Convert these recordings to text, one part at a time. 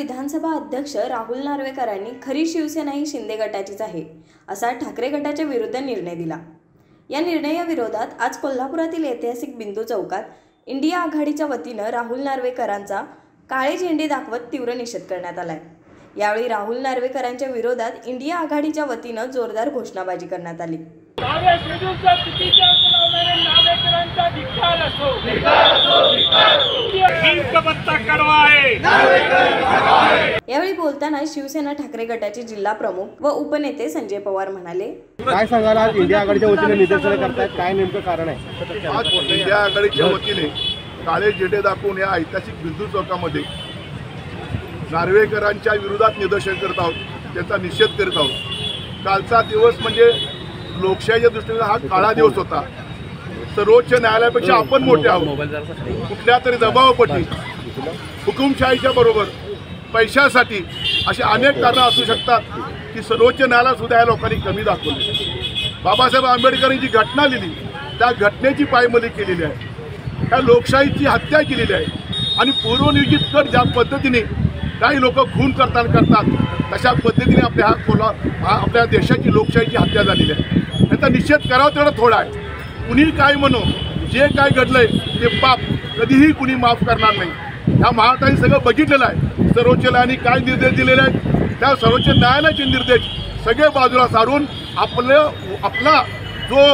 विधानसभा अध्यक्ष राहुल नार्वेकरांनी खरी शिवसेना ही शिंदे गटाचीच आहे असा ठाकरे गटाच्या विरुद्ध निर्णय दिला। या निर्णयाविरोधात आज कोल्हापुरातील ऐतिहासिक बिंदू चौकात इंडिया आघाडीच्या वतीनं राहुल नार्वेकरांचा काळे झेंडे दाखवत तीव्र निषेध करण्यात आलाय। यावेळी राहुल नार्वेकरांच्या विरोधात इंडिया आघाडीच्या वतीनं जोरदार घोषणाबाजी करण्यात आली। यावेळी बोलताना शिवसेना ठाकरे गटाचे जिल्हा प्रमुख व उपनेते संजय पवार म्हणाले, काय सांगाल आज इंडिया आघाडीच्या वतीने निदर्शने करतायत, काय नेमकं कारण आहे? आज इंडिया आघाडीच्या वतीने काळे झेंडे दाखवून या ऐतिहासिक बिंदू चौकामध्ये नार्वेकरांच्या विरोधात निदर्शन करत आहोत, त्याचा निषेध करीत आहोत। कालचा दिवस म्हणजे लोकशाहीच्या दृष्टीने हा काळा दिवस होता। सर्वोच्च न्यायालयापेक्षा आपण मोठे आहोत। कुठल्या तरी दबावापोटी हुकुमशाहीच्या बरोबर पैशासाठी अशी अनेक कारणं असू शकतात की सर्वोच्च न्यायालयात सुद्धा या लोकांनी कमी दाखवले। बाबासाहेब आंबेडकरांनी जी घटना लिहिली त्या घटनेची पायमल्ली केलेली आहे, त्या लोकशाहीची हत्या केलेली आहे आणि पूर्वनियोजित कट ज्या पद्धतीने काही लोक खून करतात तशा पद्धतीने आपल्या देशाची लोकशाहीची हत्या झालेली आहे। याचा निषेध करावा तेवढा थोडा आहे। कुणी काय म्हणो, जे काय घडलंय ते पाप कधीही कुणी माफ करणार नाही। ह्या महाराष्ट्राने सगळं बघितलेलं आहे। सर्वोच्च न्यायालयाने काय निर्देश दिलेले आहेत त्या सर्वोच्च न्यायालयाचे निर्देश सगळे बाजूला सारून आपला जो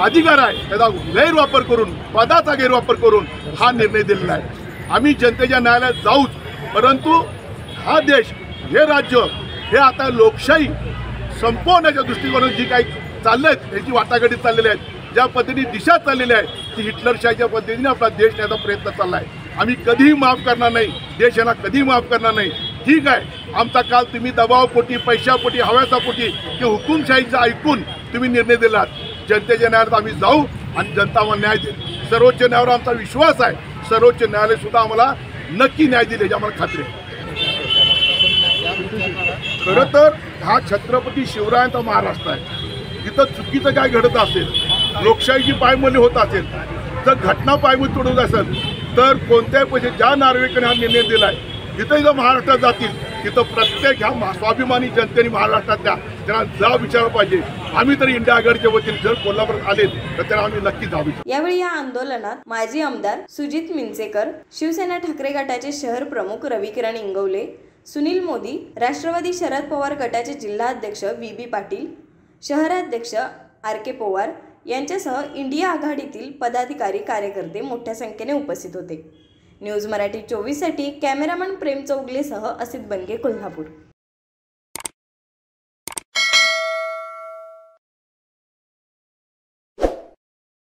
अधिकार आहे त्याचा गैरवापर करून, पदाचा गैरवापर करून हा निर्णय दिलेला आहे। आम्ही जनतेच्या न्यायालयात जाऊच, परंतु हा देश, हे राज्य, हे आता लोकशाही संपवण्याच्या दृष्टिकोनातून जी काही चाललंय याची वाटाघाटी चाललेल्या आहेत, ज्या पद्धतीने दिशा चाललेली आहे ती हिटलरशाहीच्या पद्धतीने आपला देश न्यायचा प्रयत्न चालला आहे। आम्ही कधीही माफ करणार नाही, देश यांना कधीही माफ करणार नाही। ठीक आहे, आमचा काल तुम्ही दबावपोटी, पैशापोटी, हव्यासापोटी की हुकुमशाहीचा ऐकून तुम्ही निर्णय दिलात। जनतेच्या न्यायालयात आम्ही जाऊ आणि जनता आम्हाला न्याय देईल। सर्वोच्च न्यायालयावर आमचा विश्वास आहे। सर्वोच्च न्यायालय सुद्धा आम्हाला नक्की न्याय दिले याची आम्हाला खात्री आहे। खरं तर हा छत्रपती शिवरायांचा महाराष्ट्र आहे। तिथं चुकीचं काय घडत असेल, लोकशाहीची पायमल्ली होत असेल, जर घटना पायमल्ली तोडत असेल तर कोणत्याही पैसे ज्या नार्वेकरांनी हा निर्णय दिला आहे तिथं जर महाराष्ट्रात जातील तिथं प्रत्येक ह्या स्वाभिमानी जनतेने महाराष्ट्रातल्या त्यांना जा विचारलं पाहिजे। आम्ही तरी इंडिया आघाडीच्या वतीने जर कोल्हापुरात आले तर त्यांना आम्ही नक्की जाऊ। यावेळी या आंदोलनात माजी आमदार सुजित मिंचेकर, शिवसेना ठाकरे गटाचे शहर प्रमुख रविकिरण इंगवले, सुनील मोदी, राष्ट्रवादी शरद पवार गटाचे जिल्हाध्यक्ष VB पाटील, शहराध्यक्ष RK पवार यांच्यासह इंडिया आघाडीतील पदाधिकारी, कार्यकर्ते मोठ्या संख्येने उपस्थित होते। न्यूज मराठी 24 साठी कॅमेरामन प्रेम चौगलेसह असित बनगे, कोल्हापूर।